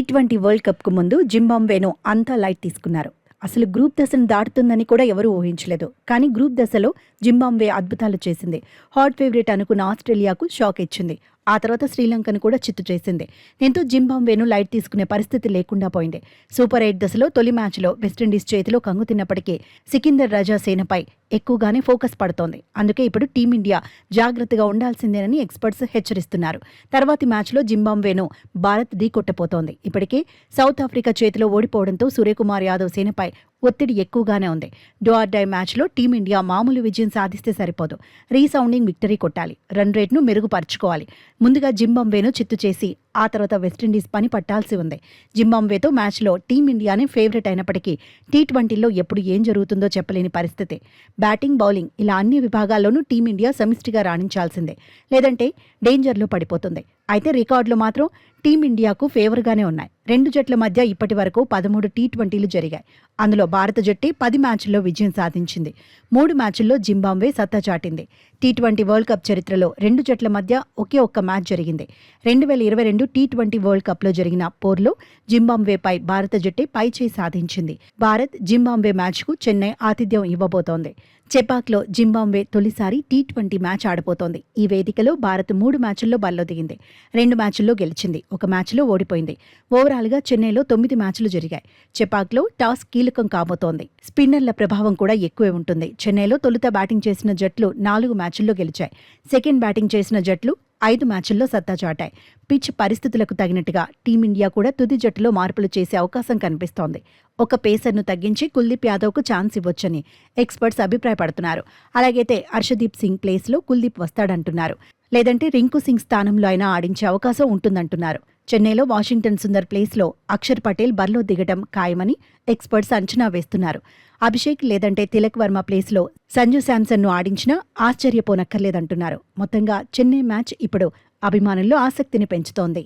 T20 world కప్కు ముందు జింబాబ్వేను అంతా light తీసుకున్నారు. అసలు గ్రూప్ దశను దాటుతుందని కూడా ఎవరూ ఊహించలేదు. కానీ గ్రూప్ దశలో జింబాబ్వే అద్భుతాలు చేసింది. హాట్ ఫేవరెట్ అనుకున్న ఆస్ట్రేలియాకు షాక్ ఇచ్చింది. ఆ తర్వాత శ్రీలంకను కూడా చిత్తు చేసింది. దీంతో జింబాబ్వేను లైట్ తీసుకునే పరిస్థితి లేకుండా పోయింది. సూపర్ 8 దశలో తొలి మ్యాచ్లో వెస్టిండీస్ చేతిలో కంగు తిన్నప్పటికీ సికిందర్ రజా సేనపై ఎక్కువగానే ఫోకస్ పడుతోంది. అందుకే ఇప్పుడు టీమిండియా జాగ్రత్తగా ఉండాల్సిందేనని ఎక్స్పర్ట్స్ హెచ్చరిస్తున్నారు. తర్వాతి మ్యాచ్లో జింబాబ్వేను భారత్ ఢీకొట్టబోతోంది. ఇప్పటికే సౌత్ ఆఫ్రికా చేతిలో ఓడిపోవడంతో సూర్యకుమార్ యాదవ్ సేనపై ఒత్తిడి ఎక్కువగానే ఉంది. డూ ఆర్ డై మ్యాచ్లో టీమిండియా మామూలు విజయం సాధిస్తే సరిపోదు. రీసౌండింగ్ విక్టరీ కొట్టాలి. రన్ రేట్ను మెరుగుపరుచుకోవాలి. ముందుగా జింబాబ్వేను చిత్తు చేసి ఆ తర్వాత వెస్టిండీస్ పని పట్టాల్సి ఉంది. జింబాబ్వేతో మ్యాచ్లో టీమిండియానే ఫేవరెట్ అయినప్పటికీ టీ20లో ఎప్పుడు ఏం జరుగుతుందో చెప్పలేని పరిస్థితి. బ్యాటింగ్, బౌలింగ్ ఇలా అన్ని విభాగాల్లోనూ టీమిండియా సమిష్టిగా రాణించాల్సిందే. లేదంటే డేంజర్లో పడిపోతుంది. అయితే రికార్డులు మాత్రం టీమిండియాకు ఫేవర్గానే ఉన్నాయి. రెండు జట్ల మధ్య ఇప్పటి వరకు 13 టీ20లు జరిగాయి. అందులో భారత జట్టే 10 మ్యాచ్ల్లో విజయం సాధించింది. 3 మ్యాచ్ల్లో జింబాబ్వే సత్తా చాటింది. టీ20 వరల్డ్ కప్ చరిత్రలో రెండు జట్ల మధ్య ఒకే ఒక్క మ్యాచ్ జరిగింది. 2022 టీ20 వరల్డ్ కప్లో జరిగిన పోర్లో జింబాబ్వేపై భారత జట్టే పైచేయి సాధించింది. భారత్ జింబాబ్వే మ్యాచ్కు చెన్నై ఆతిథ్యం ఇవ్వబోతోంది. చెపాక్లో జింబాబ్వే తొలిసారి టీ20 మ్యాచ్ ఆడబోతోంది. ఈ వేదికలో భారత్ 3 మ్యాచ్ల్లో బరిలో దిగింది. 2 మ్యాచ్ల్లో గెలిచింది. 1 మ్యాచ్లో ఓడిపోయింది. ఓవరాల్గా చెన్నైలో 9 మ్యాచ్లు జరిగాయి. చెపాక్లో టాస్ కీలకం కాబోతోంది. స్పిన్నర్ల ప్రభావం కూడా ఎక్కువే ఉంటుంది. చెన్నైలో తొలుత బ్యాటింగ్ చేసిన జట్లు 4 మ్యాచ్ల్లో గెలిచాయి. సెకండ్ బ్యాటింగ్ చేసిన జట్లు 5 మ్యాచ్ల్లో సత్తా చాటాయి. పిచ్ పరిస్థితులకు తగినట్టుగా టీమిండియా కూడా తుది జట్టులో మార్పులు చేసే అవకాశం కనిపిస్తోంది. ఒక పేసర్ను తగ్గించి కుల్దీప్ యాదవ్కు ఛాన్స్ ఇవ్వొచ్చని ఎక్స్పర్ట్స్ అభిప్రాయపడుతున్నారు. అలాగైతే హర్షదీప్ సింగ్ ప్లేస్లో కుల్దీప్ వస్తాడంటున్నారు. లేదంటే రింకు సింగ్ స్థానంలో అయినా ఆడించే అవకాశం ఉంటుందంటున్నారు. చెన్నైలో వాషింగ్టన్ సుందర్ ప్లేస్లో అక్షర్ పటేల్ బరిలో దిగడం ఖాయమని ఎక్స్పర్ట్స్ అంచనా వేస్తున్నారు. అభిషేక్ లేదంటే తిలక్ వర్మ ప్లేస్లో సంజు శాంసన్ను ఆడించినా ఆశ్చర్యపోనక్కర్లేదంటున్నారు. మొత్తంగా చెన్నై మ్యాచ్ ఇప్పుడు అభిమానుల్లో ఆసక్తిని పెంచుతోంది.